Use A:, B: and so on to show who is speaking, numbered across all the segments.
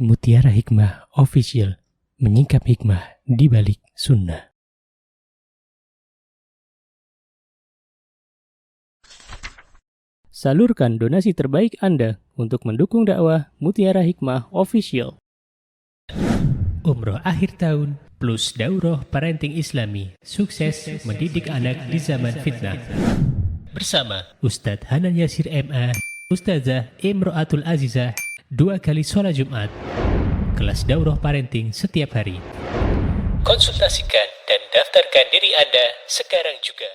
A: Mutiara Hikmah Official, menyingkap hikmah di balik sunnah. Salurkan donasi terbaik Anda untuk mendukung dakwah Mutiara Hikmah Official. Umroh akhir tahun plus daurah parenting Islami, sukses mendidik anak di zaman fitnah. Bersama Ustadz Hanan Yasir MA, Ustazah Imro'atul Azizah, 2 kali sholat Jumat. Kelas daurah parenting setiap hari. Konsultasikan dan daftarkan diri Anda sekarang juga.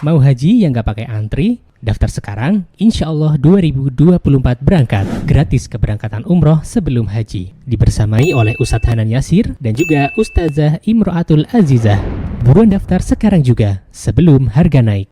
A: Mau haji yang gak pakai antri? Daftar sekarang, insya Allah 2024 berangkat. Gratis keberangkatan umroh sebelum haji. Dibersamai oleh Ustadz Hanan Yasir dan juga Ustazah Imro'atul Azizah. Buruan daftar sekarang juga, sebelum harga naik.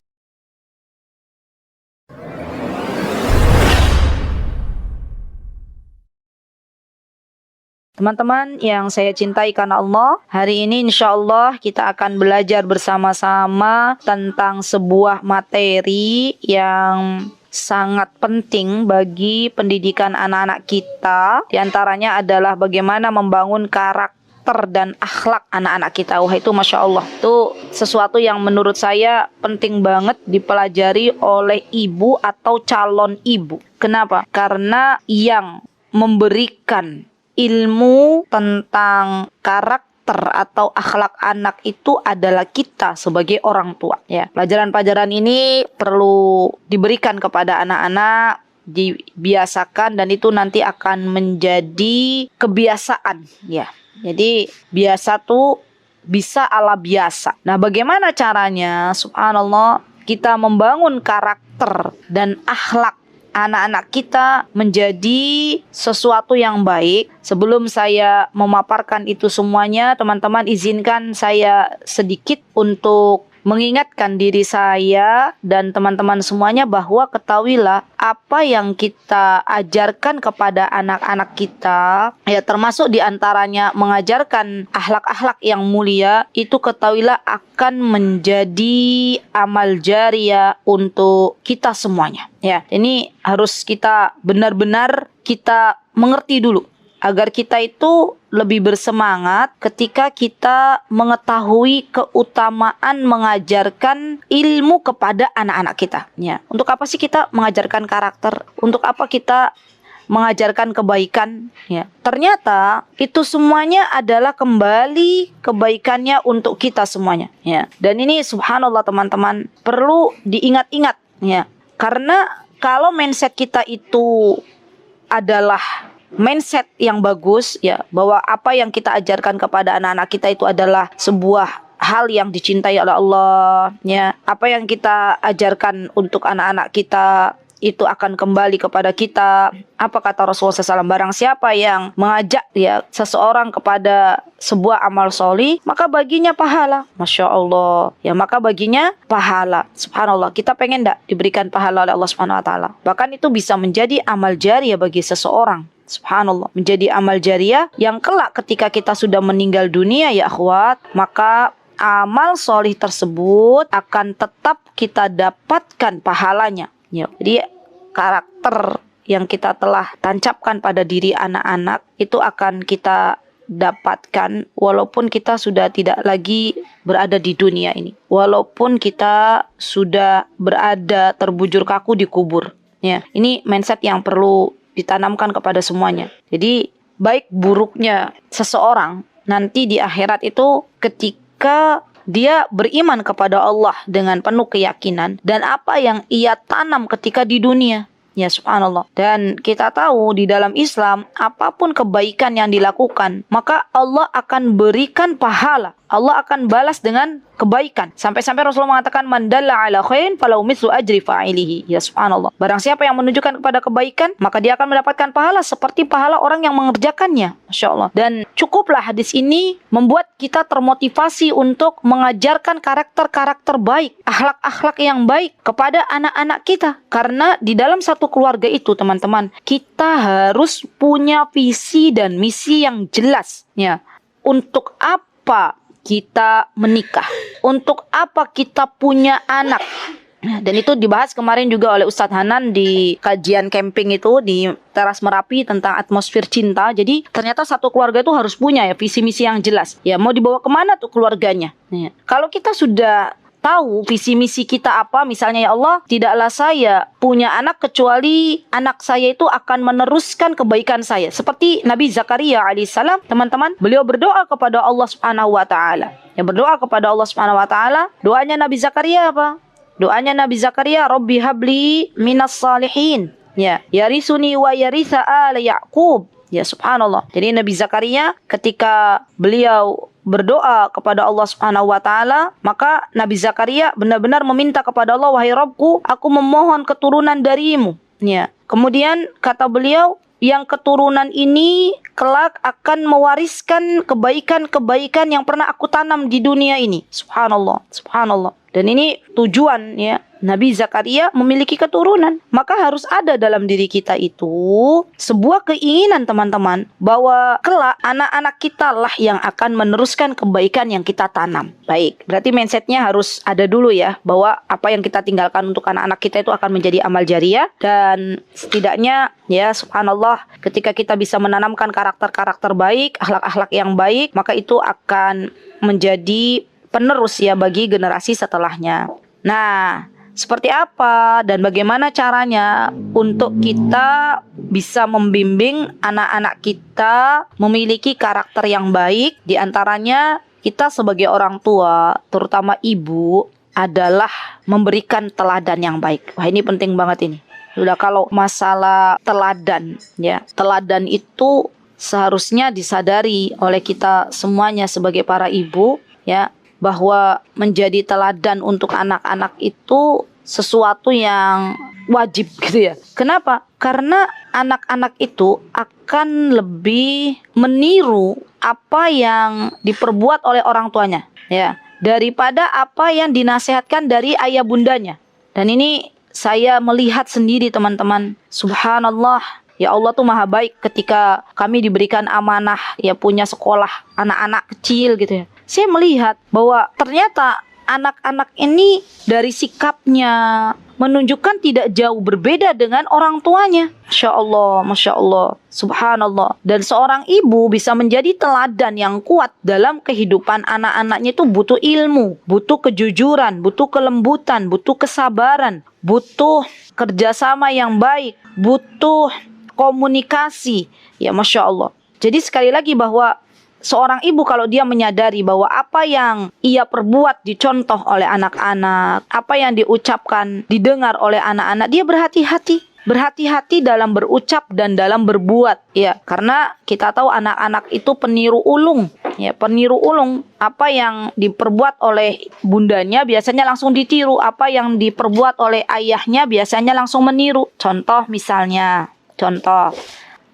B: Teman-teman yang saya cintai karena Allah, hari ini insya Allah kita akan belajar bersama-sama tentang sebuah materi yang sangat penting bagi pendidikan anak-anak kita. Di antaranya adalah bagaimana membangun karakter dan akhlak anak-anak kita. Wah, itu Masya Allah, itu sesuatu yang menurut saya penting banget dipelajari oleh ibu atau calon ibu. Kenapa? Karena yang memberikan ilmu tentang karakter atau akhlak anak itu adalah kita sebagai orang tua. Ya, pelajaran-pelajaran ini perlu diberikan kepada anak-anak, dibiasakan, dan itu nanti akan menjadi kebiasaan. Ya, jadi biasa tuh bisa ala biasa. Nah, bagaimana caranya? Subhanallah, kita membangun karakter dan akhlak anak-anak kita menjadi sesuatu yang baik. Sebelum saya memaparkan itu semuanya, teman-teman izinkan saya sedikit untuk mengingatkan diri saya dan teman-teman semuanya bahwa ketahuilah apa yang kita ajarkan kepada anak-anak kita, ya termasuk diantaranya mengajarkan akhlak-akhlak yang mulia, itu ketahuilah akan menjadi amal jariah untuk kita semuanya. Ya, ini harus kita benar-benar kita mengerti dulu, agar kita itu lebih bersemangat ketika kita mengetahui keutamaan mengajarkan ilmu kepada anak-anak kita. Ya, untuk apa sih kita mengajarkan karakter? Untuk apa kita mengajarkan kebaikan? Ya, ternyata itu semuanya adalah kembali kebaikannya untuk kita semuanya. Ya, dan ini subhanallah teman-teman perlu diingat-ingat. Ya, karena kalau mindset kita itu adalah mindset yang bagus, ya, bahwa apa yang kita ajarkan kepada anak-anak kita itu adalah sebuah hal yang dicintai oleh Allah, ya. Apa yang kita ajarkan untuk anak-anak kita itu akan kembali kepada kita. Apa kata Rasulullah SAW? Barang siapa yang mengajak seseorang kepada sebuah amal sholih, maka baginya pahala. Masya Allah, ya, maka baginya pahala. Subhanallah, kita pengen enggak diberikan pahala oleh Allah Subhanahu Wa Taala? Bahkan itu bisa menjadi amal jariah bagi seseorang. Subhanallah, menjadi amal jariah yang kelak ketika kita sudah meninggal dunia, ya akhwat, maka amal solih tersebut akan tetap kita dapatkan pahalanya. Ya, jadi karakter yang kita telah tancapkan pada diri anak-anak itu akan kita dapatkan walaupun kita sudah tidak lagi berada di dunia ini, walaupun kita sudah berada terbujur kaku di kubur. Ya, ini mindset yang perlu ditanamkan kepada semuanya. Jadi baik buruknya seseorang nanti di akhirat itu ketika dia beriman kepada Allah dengan penuh keyakinan dan apa yang ia tanam ketika di dunia. Ya subhanallah. Dan kita tahu di dalam Islam apapun kebaikan yang dilakukan, maka Allah akan berikan pahala. Allah akan balas dengan kebaikan. Sampai-sampai Rasulullah mengatakan man dalla ala khairin falau mithlu ajri fa'ilihi. Ya subhanallah. Barang siapa yang menunjukkan kepada kebaikan, maka dia akan mendapatkan pahala seperti pahala orang yang mengerjakannya. Masya Allah. Dan cukuplah hadis ini membuat kita termotivasi untuk mengajarkan karakter-karakter baik, akhlak-akhlak yang baik kepada anak-anak kita. Karena di dalam satu keluarga itu, teman-teman, kita harus punya visi dan misi yang jelas. Ya. Untuk apa kita menikah? Untuk apa kita punya anak? Dan itu dibahas kemarin juga oleh Ustadz Hanan di kajian camping itu di Teras Merapi tentang atmosfer cinta. Jadi ternyata satu keluarga itu harus punya ya visi misi yang jelas. Ya mau dibawa kemana tuh keluarganya? Ya. Kalau kita sudah tahu visi misi kita apa, misalnya ya Allah, tidaklah saya punya anak kecuali anak saya itu akan meneruskan kebaikan saya. Seperti Nabi Zakaria alaihissalam, teman-teman, beliau berdoa kepada Allah Subhanahu wa taala. Ya, berdoa kepada Allah Subhanahu wa taala. Doanya Nabi Zakaria apa? Doanya Nabi Zakaria, Rabbi habli minas salihin. Ya, yarisuni wa yarisa ala Yaqub. Ya, subhanallah. Jadi Nabi Zakaria ketika beliau berdoa kepada Allah Subhanahu wa taala, maka Nabi Zakaria benar-benar meminta kepada Allah, wahai Rabbku, aku memohon keturunan darimu. Ya. Kemudian kata beliau, yang keturunan ini kelak akan mewariskan kebaikan-kebaikan yang pernah aku tanam di dunia ini. Subhanallah, subhanallah. Dan ini tujuan ya Nabi Zakaria memiliki keturunan. Maka harus ada dalam diri kita itu sebuah keinginan, teman-teman, bahwa kelak anak-anak kita lah yang akan meneruskan kebaikan yang kita tanam. Baik, berarti mindsetnya harus ada dulu ya, bahwa apa yang kita tinggalkan untuk anak-anak kita itu akan menjadi amal jariah. Dan setidaknya ya subhanallah, ketika kita bisa menanamkan karakter-karakter baik, akhlak-akhlak yang baik, maka itu akan menjadi penerus ya bagi generasi setelahnya. Nah, seperti apa dan bagaimana caranya untuk kita bisa membimbing anak-anak kita memiliki karakter yang baik? Di antaranya kita sebagai orang tua, terutama ibu, adalah memberikan teladan yang baik. Wah, ini penting banget ini. Sudah, kalau masalah teladan ya, teladan itu seharusnya disadari oleh kita semuanya sebagai para ibu ya, bahwa menjadi teladan untuk anak-anak itu sesuatu yang wajib gitu ya. Kenapa? Karena anak-anak itu akan lebih meniru apa yang diperbuat oleh orang tuanya ya, daripada apa yang dinasihatkan dari ayah bundanya. Dan ini saya melihat sendiri, teman-teman. Subhanallah, ya Allah tuh maha baik ketika kami diberikan amanah ya punya sekolah anak-anak kecil gitu ya. Saya melihat bahwa ternyata anak-anak ini dari sikapnya menunjukkan tidak jauh berbeda dengan orang tuanya. Masya Allah, Masya Allah, Subhanallah. Dan seorang ibu bisa menjadi teladan yang kuat dalam kehidupan anak-anaknya itu butuh ilmu, butuh kejujuran, butuh kelembutan, butuh kesabaran, butuh kerjasama yang baik, butuh komunikasi. Ya Masya Allah. Jadi sekali lagi bahwa seorang ibu kalau dia menyadari bahwa apa yang ia perbuat dicontoh oleh anak-anak, apa yang diucapkan didengar oleh anak-anak, dia berhati-hati. Berhati-hati dalam berucap dan dalam berbuat ya, karena kita tahu anak-anak itu peniru ulung ya, peniru ulung. Apa yang diperbuat oleh bundanya biasanya langsung ditiru, apa yang diperbuat oleh ayahnya biasanya langsung meniru. Contoh misalnya, contoh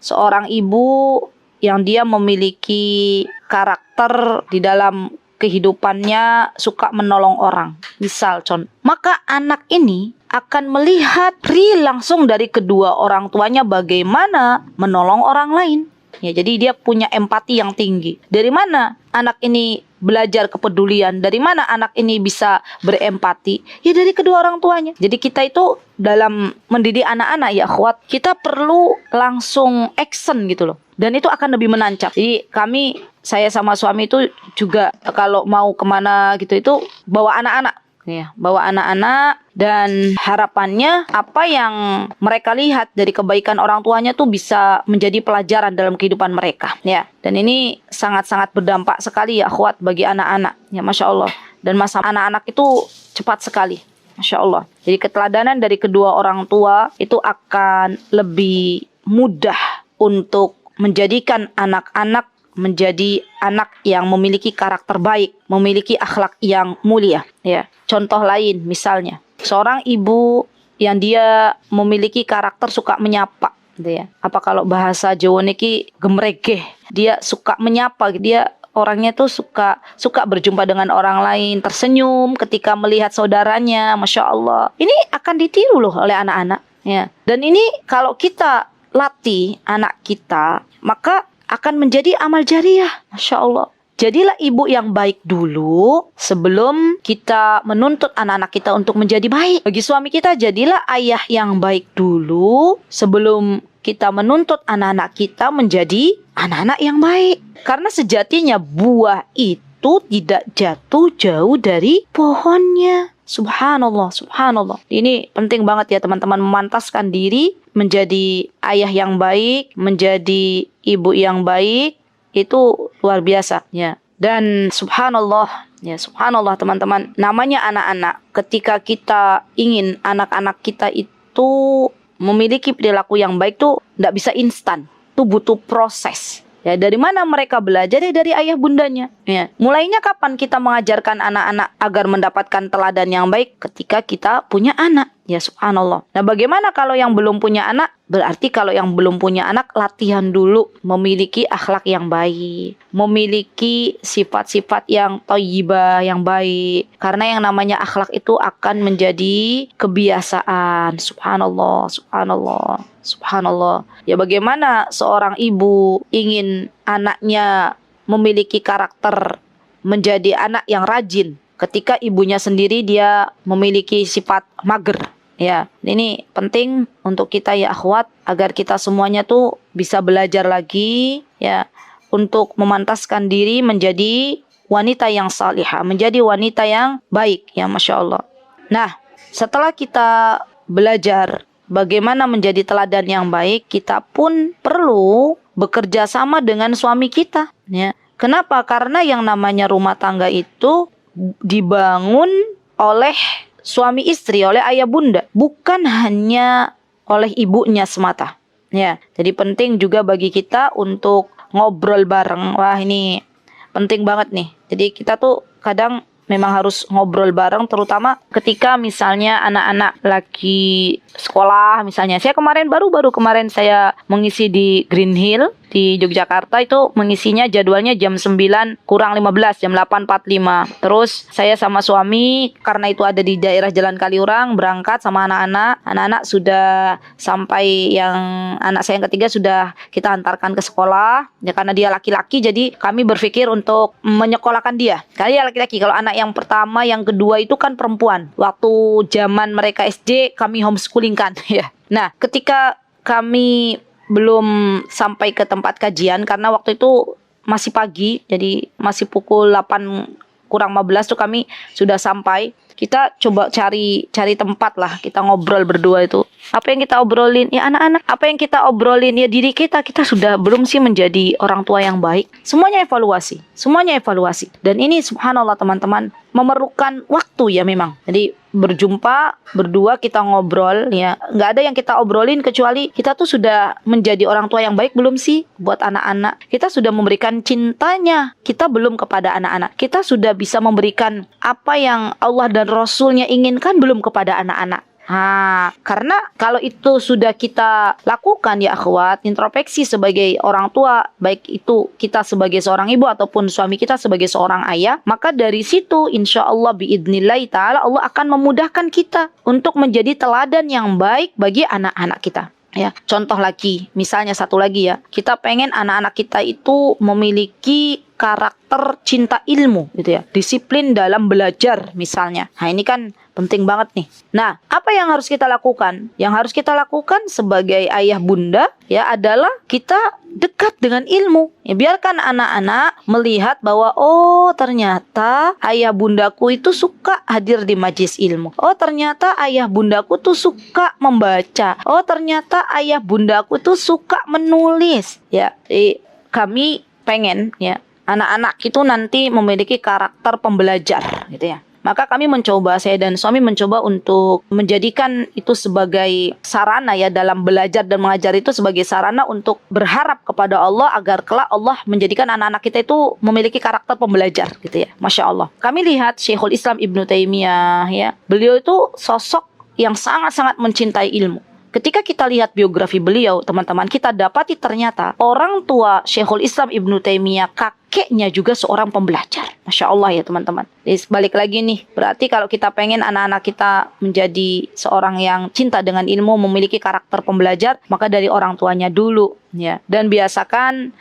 B: seorang ibu yang dia memiliki karakter di dalam kehidupannya suka menolong orang, misal contoh, maka anak ini akan melihat real langsung dari kedua orang tuanya bagaimana menolong orang lain. Ya, jadi dia punya empati yang tinggi. Dari mana anak ini belajar kepedulian? Dari mana anak ini bisa berempati? Ya dari kedua orang tuanya. Jadi kita itu dalam mendidik anak-anak ya akhwat, kita perlu langsung action gitu loh. Dan itu akan lebih menancap. Jadi saya sama suami itu juga kalau mau kemana gitu itu bawa anak-anak. Ya, bawa anak-anak, dan harapannya apa yang mereka lihat dari kebaikan orang tuanya tuh bisa menjadi pelajaran dalam kehidupan mereka. Ya, dan ini sangat-sangat berdampak sekali ya akhwat bagi anak-anak. Ya Masya Allah. Dan masa anak-anak itu cepat sekali. Masya Allah. Jadi keteladanan dari kedua orang tua itu akan lebih mudah untuk menjadikan anak-anak menjadi anak yang memiliki karakter baik, memiliki akhlak yang mulia ya. Contoh lain misalnya, seorang ibu yang dia memiliki karakter suka menyapa gitu ya. Apa kalau bahasa Jawa niki gemregeh, dia suka menyapa, dia orangnya tuh suka berjumpa dengan orang lain, tersenyum ketika melihat saudaranya. Masya Allah, ini akan ditiru loh oleh anak-anak ya. Dan ini kalau kita latih anak kita, maka akan menjadi amal jariah. Masya Allah. jadilah ibu yang baik dulu sebelum kita menuntut anak-anak kita untuk menjadi baik. Bagi suami kita, jadilah ayah yang baik dulu sebelum kita menuntut anak-anak kita menjadi anak-anak yang baik. Karena sejatinya buah itu tidak jatuh jauh dari pohonnya. Subhanallah, subhanallah. Ini penting banget ya teman-teman, memantaskan diri menjadi ayah yang baik, menjadi ibu yang baik, itu luar biasa ya. Dan subhanallah, ya subhanallah teman-teman, namanya anak-anak. Ketika kita ingin anak-anak kita itu memiliki perilaku yang baik tuh tidak bisa instan, tuh butuh proses. Ya, dari mana mereka belajar? Ya, dari ayah bundanya. Ya. Mulainya kapan kita mengajarkan anak-anak agar mendapatkan teladan yang baik? Ketika kita punya anak. Ya subhanallah. Nah, bagaimana kalau yang belum punya anak? Berarti kalau yang belum punya anak, latihan dulu memiliki akhlak yang baik, memiliki sifat-sifat yang thayyibah, yang baik. Karena yang namanya akhlak itu akan menjadi kebiasaan. Subhanallah, subhanallah, subhanallah. Ya, bagaimana seorang ibu ingin anaknya memiliki karakter menjadi anak yang rajin ketika ibunya sendiri dia memiliki sifat mager. Ya, ini penting untuk kita ya akhwat, agar kita semuanya tuh bisa belajar lagi ya untuk memantaskan diri menjadi wanita yang salihah, menjadi wanita yang baik ya, Masya Allah. Nah, setelah kita belajar bagaimana menjadi teladan yang baik, kita pun perlu bekerja sama dengan suami kita ya. Kenapa? Karena yang namanya rumah tangga itu dibangun oleh suami istri, oleh ayah bunda, bukan hanya oleh ibunya semata. Ya, jadi penting juga bagi kita untuk ngobrol bareng. Wah, ini penting banget nih. Jadi kita tuh kadang memang harus ngobrol bareng, terutama ketika misalnya anak-anak lagi sekolah misalnya. Saya baru kemarin saya mengisi di Green Hill di Yogyakarta, itu mengisinya jadwalnya jam 9 kurang 15, jam 8.45. Terus saya sama suami, karena itu ada di daerah Jalan Kaliurang, berangkat sama anak-anak. Anak-anak sudah sampai, yang anak saya yang ketiga sudah kita antarkan ke sekolah. Ya, karena dia laki-laki, jadi kami berpikir untuk menyekolahkan dia. Karena dia laki-laki. Kalau anak yang pertama, yang kedua itu kan perempuan. Waktu zaman mereka SD, kami homeschooling kan. Ya. Nah, ketika kami belum sampai ke tempat kajian, karena waktu itu masih pagi, jadi masih pukul 8 kurang 15 tuh kami sudah sampai. Kita coba cari tempat lah, kita ngobrol berdua itu. Apa yang kita obrolin? Ya anak-anak. Apa yang kita obrolin? Ya diri kita. Kita sudah belum sih menjadi orang tua yang baik? Semuanya evaluasi. Semuanya evaluasi. Dan ini subhanallah teman-teman, memerlukan waktu ya memang. Jadi berjumpa, berdua kita ngobrol ya. Nggak ada yang kita obrolin kecuali kita tuh sudah menjadi orang tua yang baik belum sih buat anak-anak. Kita sudah memberikan cintanya kita belum kepada anak-anak. Kita sudah bisa memberikan apa yang Allah dan Rasulnya inginkan belum kepada anak-anak. Karena kalau itu sudah kita lakukan ya akhwat, introspeksi sebagai orang tua, baik itu kita sebagai seorang ibu ataupun suami kita sebagai seorang ayah, maka dari situ insya Allah biidnillahi ta'ala Allah akan memudahkan kita untuk menjadi teladan yang baik bagi anak-anak kita. Ya, contoh lagi, misalnya satu lagi ya, kita pengen anak-anak kita itu memiliki karakter cinta ilmu gitu ya, disiplin dalam belajar misalnya. Nah, ini kan penting banget nih. Nah, apa yang harus kita lakukan? Yang harus kita lakukan sebagai ayah bunda ya adalah kita dekat dengan ilmu. Ya, biarkan anak-anak melihat bahwa oh ternyata ayah bundaku itu suka hadir di majelis ilmu. Oh ternyata ayah bundaku tuh suka membaca. Oh ternyata ayah bundaku tuh suka menulis. Ya, kami pengen ya anak-anak itu nanti memiliki karakter pembelajar gitu ya. Maka kami mencoba, saya dan suami mencoba untuk menjadikan itu sebagai sarana ya, dalam belajar dan mengajar itu sebagai sarana untuk berharap kepada Allah agar kelak Allah menjadikan anak-anak kita itu memiliki karakter pembelajar gitu ya. Masya Allah. Kami lihat Syekhul Islam Ibnu Taimiyah ya, beliau itu sosok yang sangat-sangat mencintai ilmu. Ketika kita lihat biografi beliau, teman-teman, kita dapati ternyata orang tua Syekhul Islam Ibnu Taimiyah, kakeknya juga seorang pembelajar. Masya Allah ya teman-teman. Jadi balik lagi nih, berarti kalau kita pengen anak-anak kita menjadi seorang yang cinta dengan ilmu, memiliki karakter pembelajar, maka dari orang tuanya dulu ya. Dan biasakan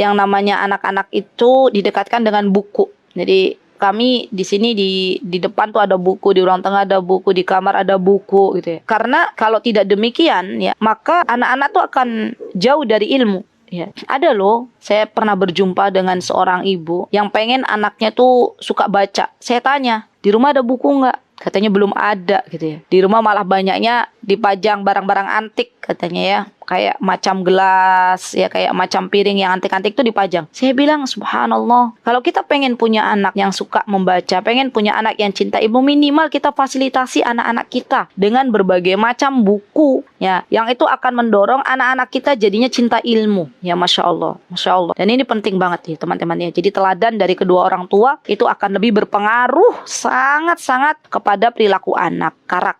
B: yang namanya anak-anak itu didekatkan dengan buku. Jadi kami di sini di depan tuh ada buku, di ruang tengah ada buku, di kamar ada buku gitu ya. Karena kalau tidak demikian ya, maka anak-anak tuh akan jauh dari ilmu. Ya, ada loh, saya pernah berjumpa dengan seorang ibu yang pengen anaknya tuh suka baca. Saya tanya, di rumah ada buku nggak? Katanya belum ada gitu ya. Di rumah malah banyaknya dipajang barang-barang antik katanya ya. Kayak macam gelas, ya kayak macam piring yang antik-antik itu dipajang. Saya bilang, subhanallah, kalau kita pengen punya anak yang suka membaca, pengen punya anak yang cinta ilmu, minimal kita fasilitasi anak-anak kita dengan berbagai macam buku, ya, yang itu akan mendorong anak-anak kita jadinya cinta ilmu. Ya, Masya Allah, Masya Allah. Dan ini penting banget ya teman-teman ya. Jadi teladan dari kedua orang tua itu akan lebih berpengaruh sangat-sangat kepada perilaku anak, karakter.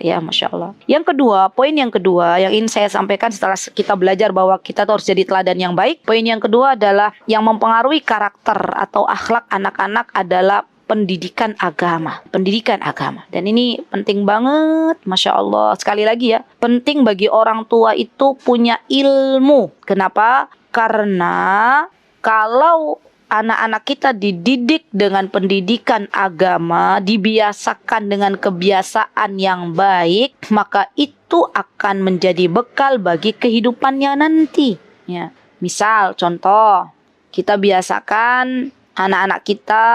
B: Ya, Masya Allah. Yang kedua, poin yang kedua yang ingin saya sampaikan setelah kita belajar bahwa kita harus jadi teladan yang baik. Poin yang kedua adalah yang mempengaruhi karakter atau akhlak anak-anak adalah pendidikan agama. Pendidikan agama. Dan ini penting banget, Masya Allah. Sekali lagi ya, penting bagi orang tua itu punya ilmu. Kenapa? Karena kalau anak-anak kita dididik dengan pendidikan agama, dibiasakan dengan kebiasaan yang baik, maka itu akan menjadi bekal bagi kehidupannya nanti. Ya, misal contoh, kita biasakan anak-anak kita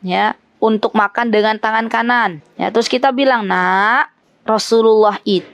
B: ya untuk makan dengan tangan kanan. Ya, terus kita bilang, "Nak, Rasulullah itu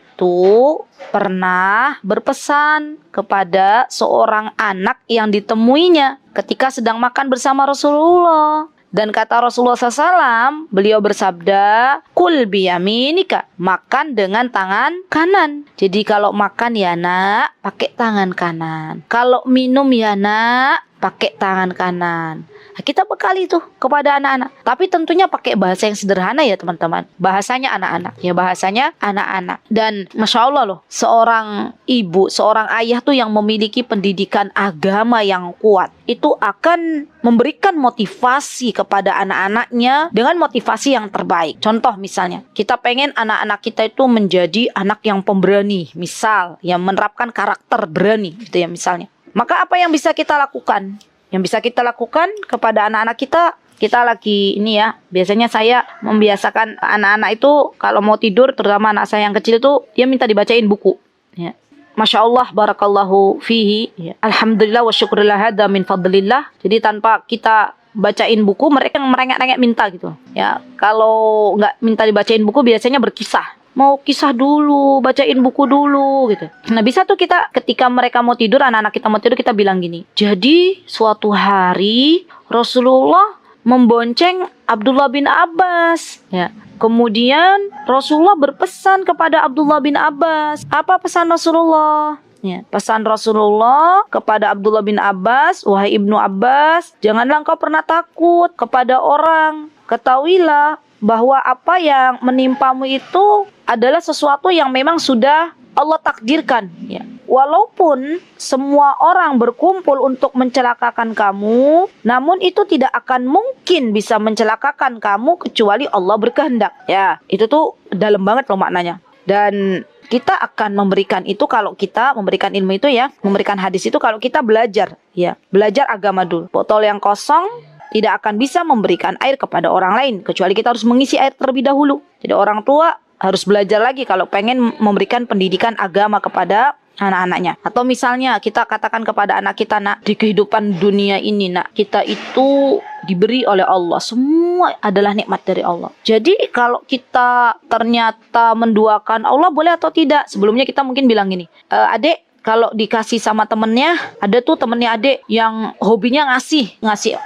B: pernah berpesan kepada seorang anak yang ditemuinya ketika sedang makan bersama Rasulullah. Dan kata Rasulullah SAW, beliau bersabda, kul biyaminika, makan dengan tangan kanan. Jadi kalau makan ya nak, pakai tangan kanan. Kalau minum ya nak, pakai tangan kanan. Nah, kita bekali tuh kepada anak-anak. Tapi tentunya pakai bahasa yang sederhana ya teman-teman. Bahasanya anak-anak. Ya bahasanya anak-anak. Dan Masya Allah loh, seorang ibu, seorang ayah tuh yang memiliki pendidikan agama yang kuat, itu akan memberikan motivasi kepada anak-anaknya dengan motivasi yang terbaik. Contoh misalnya, kita pengen anak-anak kita itu menjadi anak yang pemberani. Misal, yang menerapkan karakter berani gitu ya misalnya. Maka apa yang bisa kita lakukan? Yang bisa kita lakukan kepada anak-anak kita lagi ini ya, biasanya saya membiasakan anak-anak itu kalau mau tidur, terutama anak saya yang kecil itu, dia minta dibacain buku. Ya. Masya Allah, barakallahu fihi. Ya. Alhamdulillah wa syukurillah hadha min fadlillah. Jadi tanpa kita bacain buku, mereka yang merengek-rengek minta gitu. Ya, kalau nggak minta dibacain buku, biasanya berkisah. Mau kisah dulu, bacain buku dulu gitu. Nah bisa tuh kita ketika mereka mau tidur, anak-anak kita mau tidur, kita bilang gini. Jadi suatu hari Rasulullah membonceng Abdullah bin Abbas. Ya. Kemudian Rasulullah berpesan kepada Abdullah bin Abbas. Apa pesan Rasulullah? Ya, pesan Rasulullah kepada Abdullah bin Abbas, wahai Ibnu Abbas, janganlah engkau pernah takut kepada orang. Ketahuilah bahwa apa yang menimpamu itu adalah sesuatu yang memang sudah Allah takdirkan. Ya. Walaupun semua orang berkumpul untuk mencelakakan kamu, namun itu tidak akan mungkin bisa mencelakakan kamu kecuali Allah berkehendak. Ya, itu tuh dalam banget loh maknanya. Dan kita akan memberikan itu kalau kita memberikan ilmu itu ya, memberikan hadis itu kalau kita belajar. Ya, belajar agama dulu. Botol yang kosong tidak akan bisa memberikan air kepada orang lain, kecuali kita harus mengisi air terlebih dahulu. Jadi orang tua harus belajar lagi kalau pengen memberikan pendidikan agama kepada anak-anaknya. Atau misalnya kita katakan kepada anak kita, nak, di kehidupan dunia ini nak, kita itu diberi oleh Allah, semua adalah nikmat dari Allah. Jadi kalau kita ternyata menduakan Allah, boleh atau tidak? Sebelumnya kita mungkin bilang gini, adik, kalau dikasih sama temennya, ada tuh temennya adik yang hobinya ngasih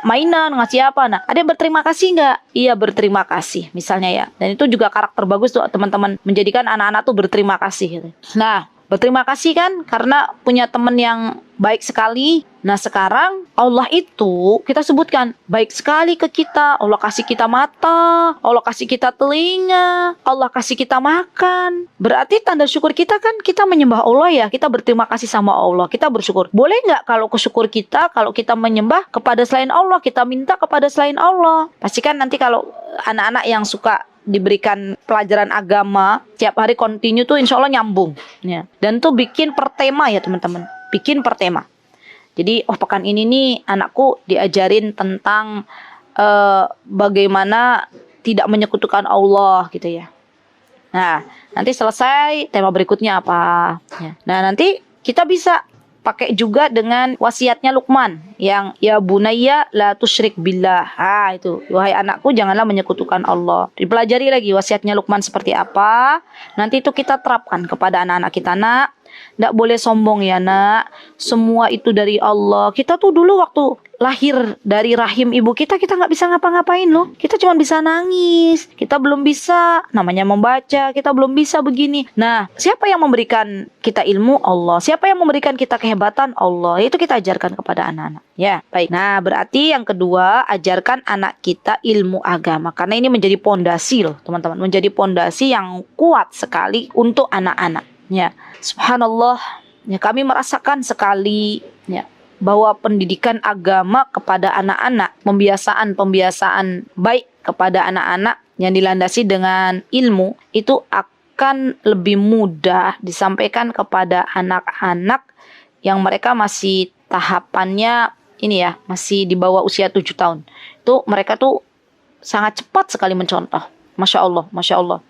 B: mainan, ngasih apa. Nah, adik berterima kasih nggak? Iya, berterima kasih misalnya ya. Dan itu juga karakter bagus tuh teman-teman, menjadikan anak-anak tuh berterima kasih gitu. Nah, berterima kasih kan karena punya teman yang baik sekali. Nah sekarang Allah itu kita sebutkan baik sekali ke kita. Allah kasih kita mata, Allah kasih kita telinga, Allah kasih kita makan. Berarti tanda syukur kita kan kita menyembah Allah ya. Kita berterima kasih sama Allah, kita bersyukur. Boleh nggak kalau kesyukur kita, kalau kita menyembah kepada selain Allah, kita minta kepada selain Allah? Pastikan nanti kalau anak-anak yang suka diberikan pelajaran agama tiap hari continue tuh insya Allah nyambung ya. Dan tuh bikin per tema ya teman-teman, bikin per tema. Jadi pekan ini nih anakku diajarin tentang bagaimana tidak menyekutukan Allah gitu ya. Nah, nanti selesai tema berikutnya apa ya. Nah, nanti kita bisa pakai juga dengan wasiatnya Luqman yang ya bunayya la tusyrik billah. Itu, wahai anakku janganlah menyekutukan Allah. Dipelajari lagi wasiatnya Luqman seperti apa. Nanti itu kita terapkan kepada anak-anak kita. Nak, tidak boleh sombong ya nak. Semua itu dari Allah. Kita tuh dulu waktu lahir dari rahim ibu kita nggak bisa ngapa-ngapain loh. Kita cuma bisa nangis. Kita belum bisa namanya membaca. Kita belum bisa begini. Nah, siapa yang memberikan kita ilmu? Allah. Siapa yang memberikan kita kehebatan? Allah. Itu kita ajarkan kepada anak-anak. Ya, baik. Nah, berarti yang kedua, ajarkan anak kita ilmu agama. Karena ini menjadi pondasi loh, teman-teman. Menjadi pondasi yang kuat sekali untuk anak-anak. Ya, subhanallah. Ya, kami merasakan sekali ya bahwa pendidikan agama kepada anak-anak, pembiasaan baik kepada anak-anak yang dilandasi dengan ilmu itu akan lebih mudah disampaikan kepada anak-anak yang mereka masih tahapannya ini ya, masih di bawah usia 7 tahun. Itu mereka tuh sangat cepat sekali mencontoh. Masya Allah, Masya Allah.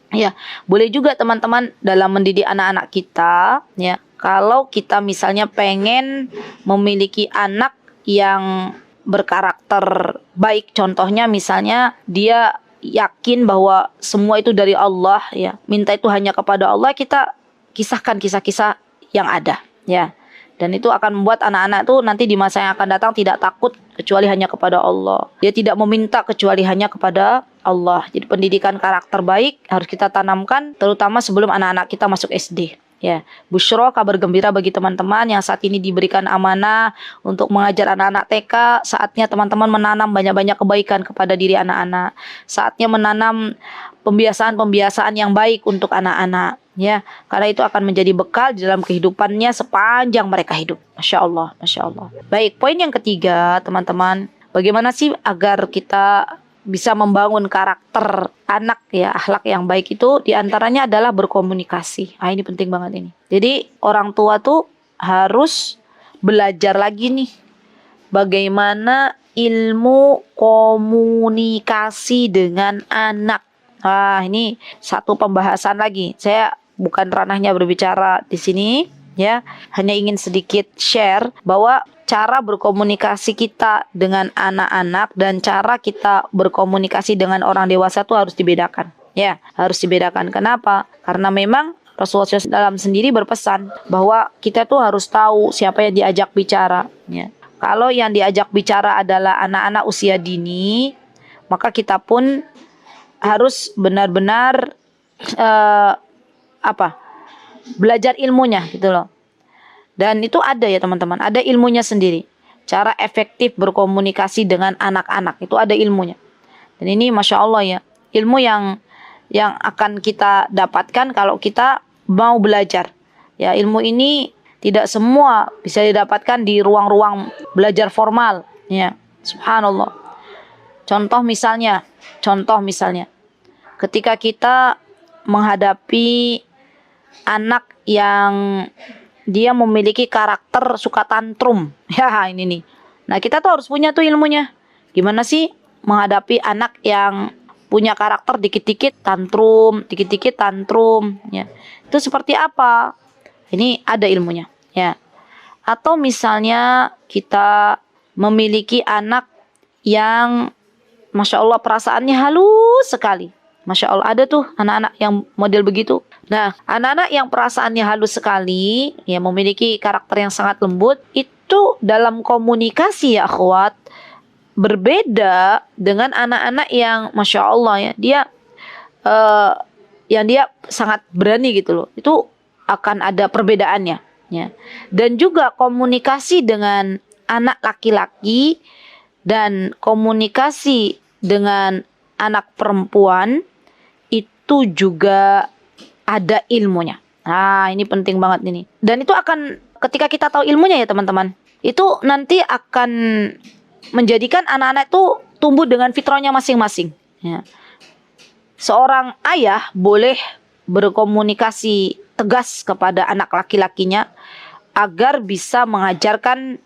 B: Ya, boleh juga teman-teman dalam mendidik anak-anak kita ya. Kalau kita misalnya pengen memiliki anak yang berkarakter baik, contohnya misalnya dia yakin bahwa semua itu dari Allah ya, minta itu hanya kepada Allah, kita kisahkan kisah-kisah yang ada ya. Dan itu akan membuat anak-anak itu nanti di masa yang akan datang tidak takut kecuali hanya kepada Allah. Dia tidak meminta kecuali hanya kepada Allah. Jadi pendidikan karakter baik harus kita tanamkan terutama sebelum anak-anak kita masuk SD. Ya, busyra, kabar gembira bagi teman-teman yang saat ini diberikan amanah untuk mengajar anak-anak TK. Saatnya teman-teman menanam banyak-banyak kebaikan kepada diri anak-anak. Saatnya menanam pembiasaan-pembiasaan yang baik untuk anak-anak. Ya, karena itu akan menjadi bekal di dalam kehidupannya sepanjang mereka hidup. Masya Allah, Masya Allah. Baik, poin yang ketiga, teman-teman. Bagaimana sih agar kita bisa membangun karakter anak ya, akhlak yang baik itu diantaranya adalah berkomunikasi. Ini penting banget ini. Jadi orang tua tuh harus belajar lagi nih bagaimana ilmu komunikasi dengan anak. Ini satu pembahasan lagi. Saya bukan ranahnya berbicara di sini ya, hanya ingin sedikit share bahwa cara berkomunikasi kita dengan anak-anak dan cara kita berkomunikasi dengan orang dewasa itu harus dibedakan. Ya, harus dibedakan. Kenapa? Karena memang Rasulullah SAW sendiri berpesan bahwa kita tuh harus tahu siapa yang diajak bicara. Ya. Kalau yang diajak bicara adalah anak-anak usia dini, maka kita pun harus benar-benar belajar ilmunya gitu loh. Dan itu ada ya teman-teman, ada ilmunya sendiri. Cara efektif berkomunikasi dengan anak-anak itu ada ilmunya. Dan ini Masya Allah ya, ilmu yang akan kita dapatkan kalau kita mau belajar. Ya, ilmu ini tidak semua bisa didapatkan di ruang-ruang belajar formal. Ya, subhanallah. Contoh misalnya, ketika kita menghadapi anak yang dia memiliki karakter suka tantrum. Ya, ini nih. Nah, kita tuh harus punya tuh ilmunya. Gimana sih menghadapi anak yang punya karakter dikit-dikit tantrum, ya. Itu seperti apa? Ini ada ilmunya, ya. Atau misalnya kita memiliki anak yang Masya Allah perasaannya halus sekali. Masya Allah, ada tuh anak-anak yang model begitu. Nah, anak-anak yang perasaannya halus sekali, ya memiliki karakter yang sangat lembut, itu dalam komunikasi ya akhwat, berbeda dengan anak-anak yang Masya Allah ya, dia sangat berani gitu loh. Itu akan ada perbedaannya. Ya. Dan juga komunikasi dengan anak laki-laki dan komunikasi dengan anak perempuan itu juga ada ilmunya. Nah, ini penting banget ini. Dan itu akan ketika kita tahu ilmunya ya teman-teman, itu nanti akan menjadikan anak-anak itu tumbuh dengan fitrahnya masing-masing. Ya. Seorang ayah boleh berkomunikasi tegas kepada anak laki-lakinya agar bisa mengajarkan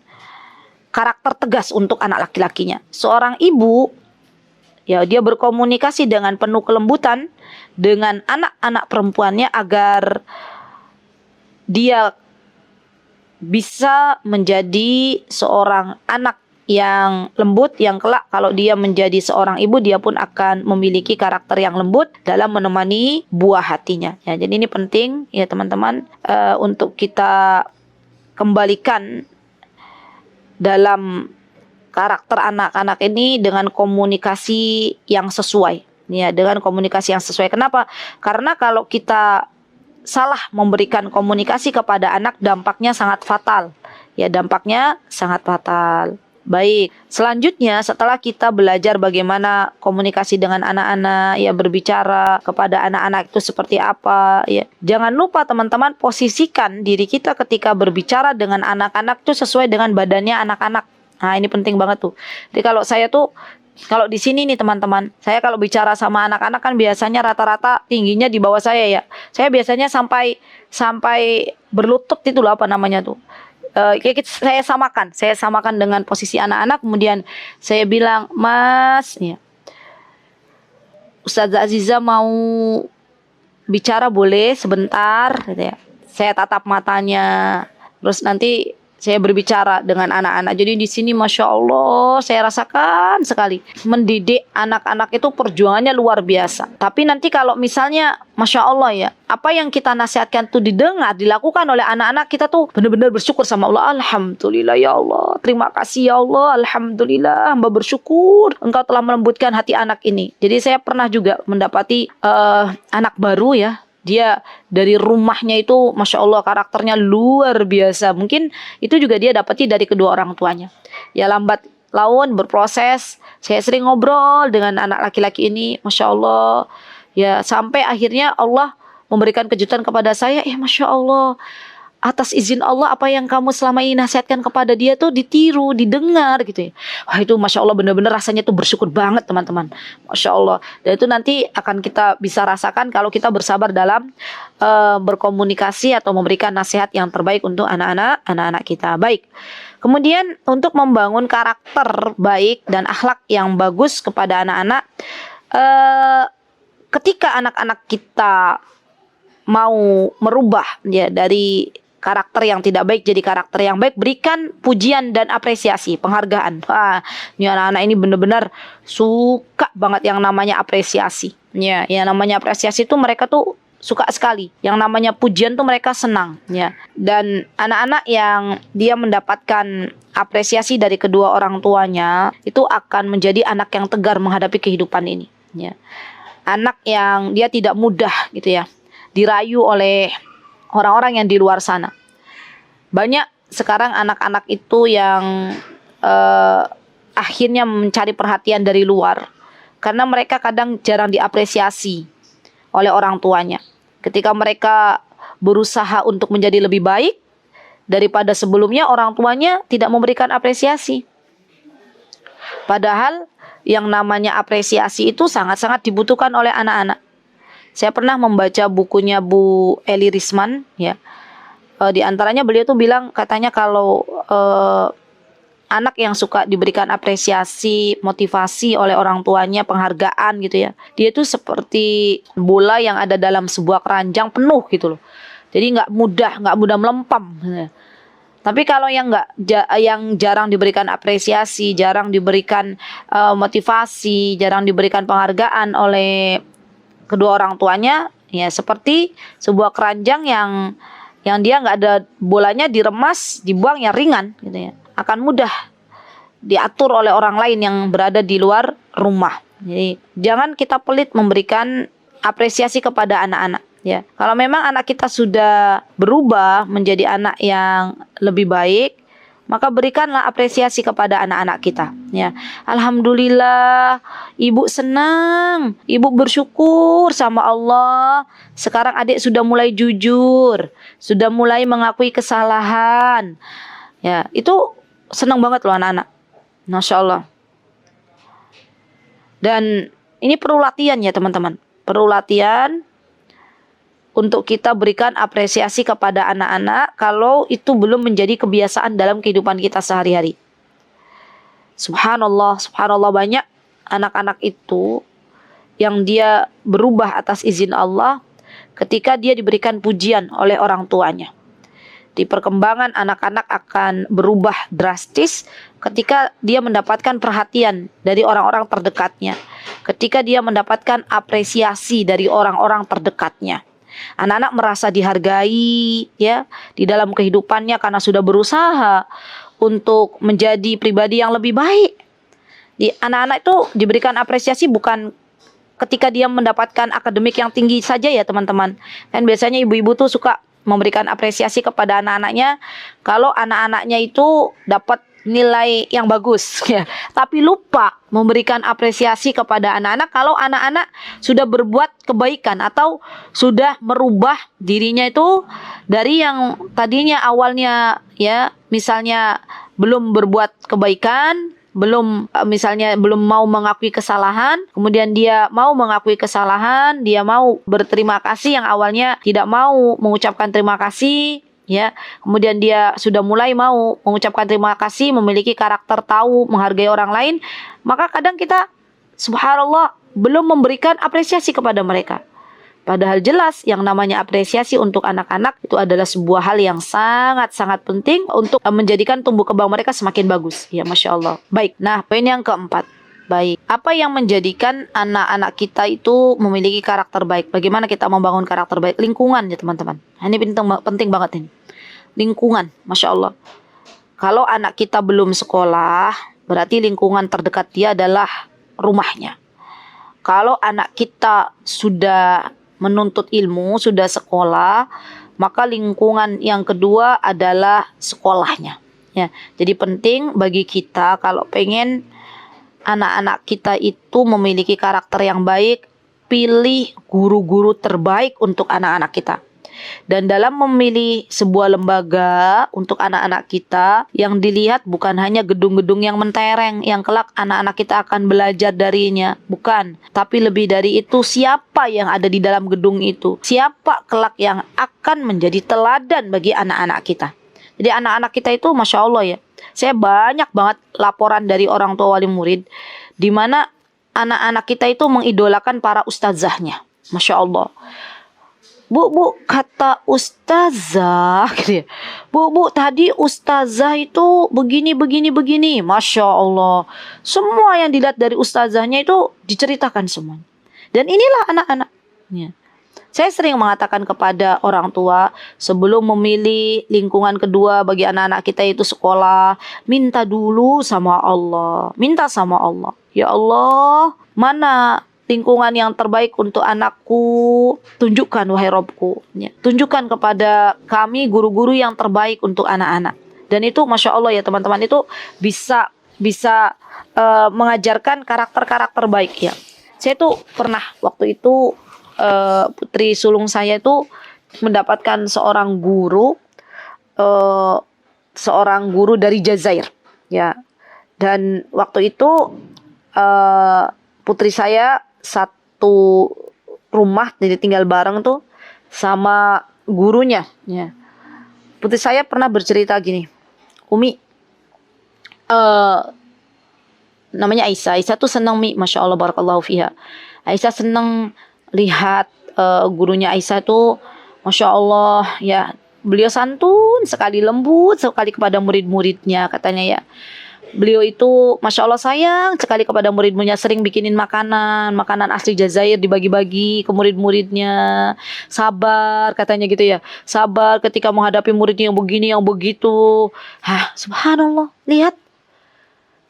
B: karakter tegas untuk anak laki-lakinya. Seorang ibu, ya, dia berkomunikasi dengan penuh kelembutan dengan anak-anak perempuannya agar dia bisa menjadi seorang anak yang lembut, yang kelak kalau dia menjadi seorang ibu, dia pun akan memiliki karakter yang lembut dalam menemani buah hatinya. Ya, jadi ini penting ya teman-teman, untuk kita kembalikan dalam karakter anak-anak ini dengan komunikasi yang sesuai. Ya, dengan komunikasi yang sesuai. Kenapa? Karena kalau kita salah memberikan komunikasi kepada anak, dampaknya sangat fatal. Ya, dampaknya sangat fatal. Baik, selanjutnya setelah kita belajar bagaimana komunikasi dengan anak-anak, ya, berbicara kepada anak-anak itu seperti apa, ya. Jangan lupa teman-teman, posisikan diri kita ketika berbicara dengan anak-anak itu sesuai dengan badannya anak-anak. Nah, ini penting banget tuh. Jadi kalau di sini nih teman-teman, saya kalau bicara sama anak-anak kan biasanya rata-rata tingginya di bawah saya ya. Saya biasanya sampai berlutut itu loh, apa namanya tuh. Saya samakan dengan posisi anak-anak, kemudian saya bilang, "Mas, ya, Ustazah Aziza mau bicara boleh sebentar," gitu ya. Saya tatap matanya, terus nanti saya berbicara dengan anak-anak. Jadi di sini Masya Allah saya rasakan sekali mendidik anak-anak itu perjuangannya luar biasa. Tapi nanti kalau misalnya Masya Allah ya, apa yang kita nasihatkan tuh didengar, dilakukan oleh anak-anak, kita tuh benar-benar bersyukur sama Allah. Alhamdulillah ya Allah, terima kasih ya Allah, Alhamdulillah, hamba bersyukur Engkau telah melembutkan hati anak ini. Jadi saya pernah juga mendapati anak baru ya. Dia dari rumahnya itu Masya Allah karakternya luar biasa. Mungkin itu juga dia dapati dari kedua orang tuanya. Ya, lambat laun berproses. Saya sering ngobrol dengan anak laki-laki ini, Masya Allah. Ya, sampai akhirnya Allah memberikan kejutan kepada saya. Masya Allah, atas izin Allah apa yang kamu selama ini nasihatkan kepada dia tuh ditiru, didengar gitu ya. Wah, itu Masya Allah benar-benar rasanya tuh bersyukur banget teman-teman. Masya Allah. Dan itu nanti akan kita bisa rasakan kalau kita bersabar dalam berkomunikasi atau memberikan nasihat yang terbaik untuk anak-anak kita. Baik. Kemudian untuk membangun karakter baik dan akhlak yang bagus kepada anak-anak, ketika anak-anak kita mau merubah ya dari karakter yang tidak baik jadi karakter yang baik, berikan pujian dan apresiasi, penghargaan. Ini anak-anak ini benar-benar suka banget yang namanya apresiasi. Ya, yang namanya apresiasi itu mereka tuh suka sekali. Yang namanya pujian tuh mereka senang. Ya, dan anak-anak yang dia mendapatkan apresiasi dari kedua orang tuanya itu akan menjadi anak yang tegar menghadapi kehidupan ini. Ya, anak yang dia tidak mudah gitu ya dirayu oleh orang-orang yang di luar sana. Banyak sekarang anak-anak itu yang akhirnya mencari perhatian dari luar karena mereka kadang jarang diapresiasi oleh orang tuanya. Ketika mereka berusaha untuk menjadi lebih baik daripada sebelumnya, orang tuanya tidak memberikan apresiasi. Padahal yang namanya apresiasi itu sangat-sangat dibutuhkan oleh anak-anak. Saya pernah membaca bukunya Bu Eli Risman ya. Di antaranya beliau tuh bilang, katanya kalau anak yang suka diberikan apresiasi, motivasi oleh orang tuanya, penghargaan gitu ya. Dia tuh seperti bola yang ada dalam sebuah keranjang penuh gitu loh. Jadi nggak mudah melempam. Tapi kalau yang jarang diberikan apresiasi, jarang diberikan motivasi, jarang diberikan penghargaan oleh kedua orang tuanya, ya seperti sebuah keranjang yang dia nggak ada bolanya, diremas, dibuang yang ringan gitu ya, akan mudah diatur oleh orang lain yang berada di luar rumah. Jadi jangan kita pelit memberikan apresiasi kepada anak-anak ya. Kalau memang anak kita sudah berubah menjadi anak yang lebih baik, maka berikanlah apresiasi kepada anak-anak kita ya. Alhamdulillah, ibu senang, ibu bersyukur sama Allah. Sekarang adik sudah mulai jujur, sudah mulai mengakui kesalahan. Ya, itu senang banget loh anak-anak. Masya Allah. Dan ini perlu latihan ya teman-teman. Perlu latihan untuk kita berikan apresiasi kepada anak-anak kalau itu belum menjadi kebiasaan dalam kehidupan kita sehari-hari. Subhanallah, subhanallah, banyak anak-anak itu yang dia berubah atas izin Allah ketika dia diberikan pujian oleh orang tuanya. Di perkembangan anak-anak akan berubah drastis ketika dia mendapatkan perhatian dari orang-orang terdekatnya, ketika dia mendapatkan apresiasi dari orang-orang terdekatnya. Anak-anak merasa dihargai ya di dalam kehidupannya karena sudah berusaha untuk menjadi pribadi yang lebih baik. Di anak-anak itu diberikan apresiasi bukan ketika dia mendapatkan akademik yang tinggi saja ya teman-teman. Kan biasanya ibu-ibu tuh suka memberikan apresiasi kepada anak-anaknya kalau anak-anaknya itu dapat nilai yang bagus ya. Tapi lupa memberikan apresiasi kepada anak-anak kalau anak-anak sudah berbuat kebaikan atau sudah merubah dirinya itu dari yang tadinya awalnya ya misalnya belum berbuat kebaikan, misalnya belum mau mengakui kesalahan, kemudian dia mau mengakui kesalahan, dia mau berterima kasih yang awalnya tidak mau mengucapkan terima kasih ya, kemudian dia sudah mulai mau mengucapkan terima kasih, memiliki karakter tahu menghargai orang lain, maka kadang kita subhanallah belum memberikan apresiasi kepada mereka. Padahal jelas yang namanya apresiasi untuk anak-anak itu adalah sebuah hal yang sangat-sangat penting untuk menjadikan tumbuh kembang mereka semakin bagus. Ya, Masya Allah. Baik, nah poin yang keempat. Baik, apa yang menjadikan anak-anak kita itu memiliki karakter baik? Bagaimana kita membangun karakter baik? Lingkungan ya teman-teman. Ini penting banget ini. Lingkungan, Masya Allah. Kalau anak kita belum sekolah, berarti lingkungan terdekat dia adalah rumahnya. Kalau anak kita sudah menuntut ilmu, sudah sekolah, maka lingkungan yang kedua adalah sekolahnya. Ya, jadi penting bagi kita kalau pengen anak-anak kita itu memiliki karakter yang baik, pilih guru-guru terbaik untuk anak-anak kita. Dan dalam memilih sebuah lembaga untuk anak-anak kita, yang dilihat bukan hanya gedung-gedung yang mentereng, yang kelak anak-anak kita akan belajar darinya. Bukan. Tapi lebih dari itu, siapa yang ada di dalam gedung itu. Siapa kelak yang akan menjadi teladan bagi anak-anak kita. Jadi anak-anak kita itu Masya Allah ya. Saya banyak banget laporan dari orang tua wali murid, di mana anak-anak kita itu mengidolakan para ustazahnya. Masya Allah. Bu, kata ustazah gitu ya. Bu, tadi ustazah itu begini. Masya Allah. Semua yang dilihat dari ustazahnya itu diceritakan semua. Dan inilah anak-anaknya. Saya sering mengatakan kepada orang tua, sebelum memilih lingkungan kedua bagi anak-anak kita itu sekolah, minta dulu sama Allah. Minta sama Allah. Ya Allah, mana lingkungan yang terbaik untuk anakku, tunjukkan wahai Robku ya. Tunjukkan kepada kami guru-guru yang terbaik untuk anak-anak. Dan itu Masya Allah ya teman-teman, itu bisa mengajarkan karakter-karakter baik ya. Saya tuh pernah waktu itu putri sulung saya itu mendapatkan seorang guru dari Jazair ya. Dan waktu itu putri saya satu rumah, jadi tinggal bareng tuh sama gurunya ya. Putri saya pernah bercerita gini, Umi, namanya Aisyah tuh senang Masya Allah barakallahu fiha. Aisyah senang lihat gurunya Aisyah tuh Masya Allah ya, beliau santun sekali, lembut sekali kepada murid-muridnya katanya ya. Beliau itu Masya Allah sayang sekali kepada murid-muridnya, sering bikinin makanan asli Jazair dibagi-bagi ke murid-muridnya. Sabar katanya gitu ya, sabar ketika menghadapi muridnya yang begini yang begitu. Subhanallah, lihat,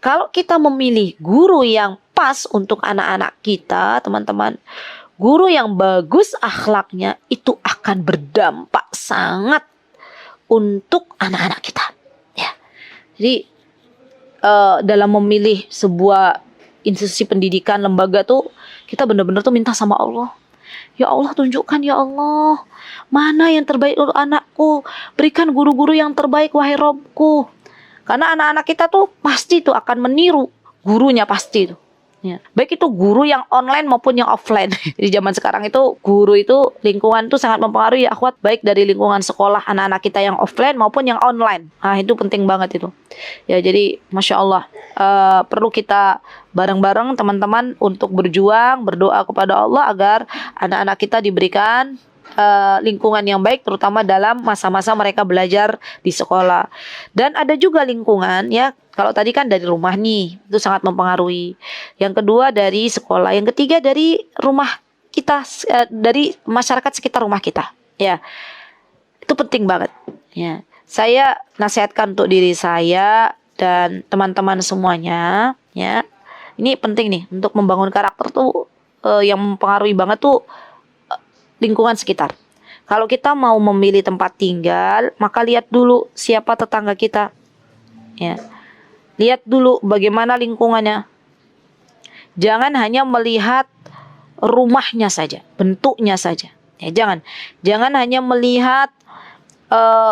B: kalau kita memilih guru yang pas untuk anak-anak kita teman-teman, guru yang bagus akhlaknya, itu akan berdampak sangat untuk anak-anak kita ya. Jadi dalam memilih sebuah institusi pendidikan, lembaga tuh kita benar-benar tuh minta sama Allah. Ya Allah, tunjukkan ya Allah mana yang terbaik untuk anakku. Berikan guru-guru yang terbaik wahai Robku. Karena anak-anak kita tuh pasti tuh akan meniru gurunya, pasti tuh Ya. Baik itu guru yang online maupun yang offline. Di zaman sekarang itu guru itu lingkungan itu sangat mempengaruhi ya akhwat, baik dari lingkungan sekolah anak-anak kita yang offline maupun yang online. Nah itu penting banget itu. Ya jadi Masya Allah perlu kita bareng-bareng teman-teman untuk berjuang, berdoa kepada Allah agar anak-anak kita diberikan lingkungan yang baik, terutama dalam masa-masa mereka belajar di sekolah. Dan ada juga lingkungan ya, kalau tadi kan dari rumah nih, itu sangat mempengaruhi. Yang kedua dari sekolah, yang ketiga dari rumah kita, dari masyarakat sekitar rumah kita. Ya, itu penting banget. Ya, saya nasihatkan untuk diri saya dan teman-teman semuanya. Ya, ini penting nih untuk membangun karakter tuh yang mempengaruhi banget tuh lingkungan sekitar. Kalau kita mau memilih tempat tinggal, maka lihat dulu siapa tetangga kita. Ya. Lihat dulu bagaimana lingkungannya. Jangan hanya melihat rumahnya saja, bentuknya saja. Ya, jangan hanya melihat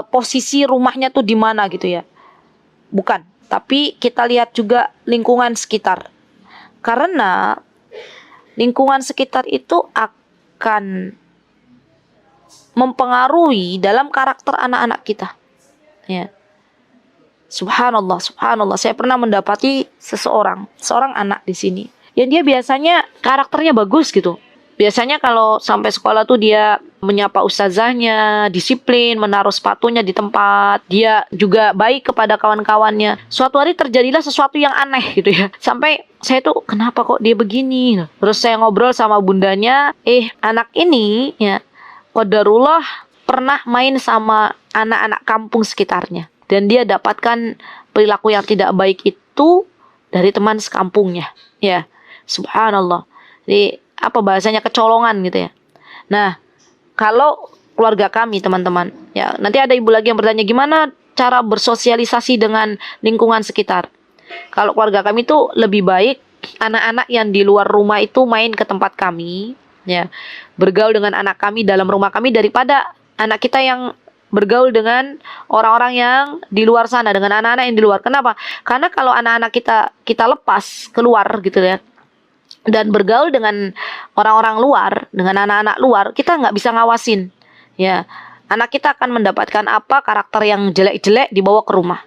B: posisi rumahnya tuh di mana gitu ya. Bukan, tapi kita lihat juga lingkungan sekitar. Karena lingkungan sekitar itu akan mempengaruhi dalam karakter anak-anak kita. Ya. Subhanallah, subhanallah. Saya pernah mendapati seorang anak di sini. Yang dia biasanya karakternya bagus gitu. Biasanya kalau sampai sekolah tuh dia menyapa ustazahnya, disiplin, menaruh sepatunya di tempat. Dia juga baik kepada kawan-kawannya. Suatu hari terjadilah sesuatu yang aneh gitu ya. Sampai saya tuh kenapa kok dia begini? Terus saya ngobrol sama bundanya, anak ini ya qadarullah pernah main sama anak-anak kampung sekitarnya. Dan dia dapatkan perilaku yang tidak baik itu dari teman sekampungnya. Ya, subhanallah. Jadi, apa bahasanya, kecolongan gitu ya. Nah, kalau keluarga kami teman-teman, ya nanti ada ibu lagi yang bertanya gimana cara bersosialisasi dengan lingkungan sekitar. Kalau keluarga kami itu lebih baik anak-anak yang di luar rumah itu main ke tempat kami. Ya, bergaul dengan anak kami dalam rumah kami daripada anak kita yang bergaul dengan orang-orang yang di luar sana, dengan anak-anak yang di luar. Kenapa? Karena kalau anak-anak kita lepas keluar gitu ya, dan bergaul dengan orang-orang luar, dengan anak-anak luar, kita nggak bisa ngawasin. Ya, anak kita akan mendapatkan apa karakter yang jelek-jelek dibawa ke rumah.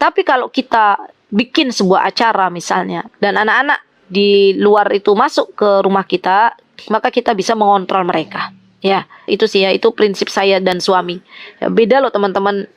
B: Tapi kalau kita bikin sebuah acara misalnya, dan anak-anak di luar itu masuk ke rumah kita, maka kita bisa mengontrol mereka. Ya, itu sih ya, itu prinsip saya dan suami. Ya, beda loh teman-teman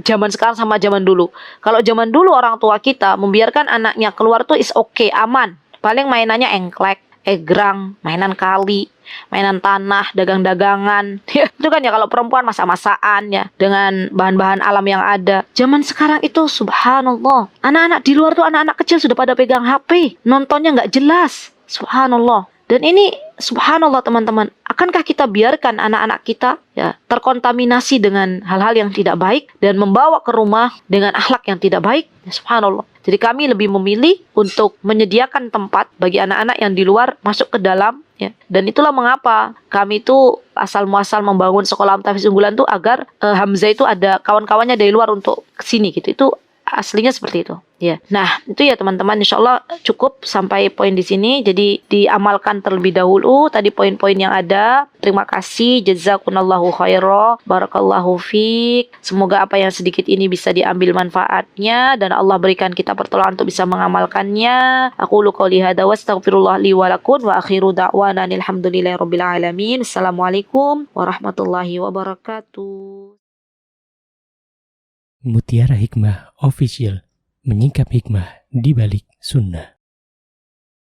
B: zaman sekarang sama zaman dulu. Kalau zaman dulu orang tua kita membiarkan anaknya keluar tuh is okay, aman. Paling mainannya engklek, egrang, mainan kali, mainan tanah, dagang-dagangan. Ya, itu kan ya kalau perempuan masak-masakan ya dengan bahan-bahan alam yang ada. Zaman sekarang itu subhanallah. Anak-anak di luar tuh anak-anak kecil sudah pada pegang HP, nontonnya nggak jelas. Subhanallah. Dan ini subhanallah teman-teman, akankah kita biarkan anak-anak kita ya terkontaminasi dengan hal-hal yang tidak baik dan membawa ke rumah dengan akhlak yang tidak baik? Ya, subhanallah. Jadi kami lebih memilih untuk menyediakan tempat bagi anak-anak yang di luar masuk ke dalam ya. Dan itulah mengapa kami itu asal muasal membangun sekolah tahfiz unggulan itu agar Hamzah itu ada kawan-kawannya dari luar untuk kesini gitu. Itu aslinya seperti itu. Ya. Nah, itu ya teman-teman, insyaallah cukup sampai poin di sini. Jadi diamalkan terlebih dahulu tadi poin-poin yang ada. Terima kasih, jazakumullahu khairan, barakallahu fiik. Semoga apa yang sedikit ini bisa diambil manfaatnya dan Allah berikan kita pertolongan untuk bisa mengamalkannya. Aqulu qouli hadza wa astaghfirullah li wa lakum wa akhiru da'wana alhamdulillahirabbil alamin. Assalamualaikum warahmatullahi wabarakatuh.
A: Mutiara Hikmah Official, menyingkap hikmah di balik sunnah.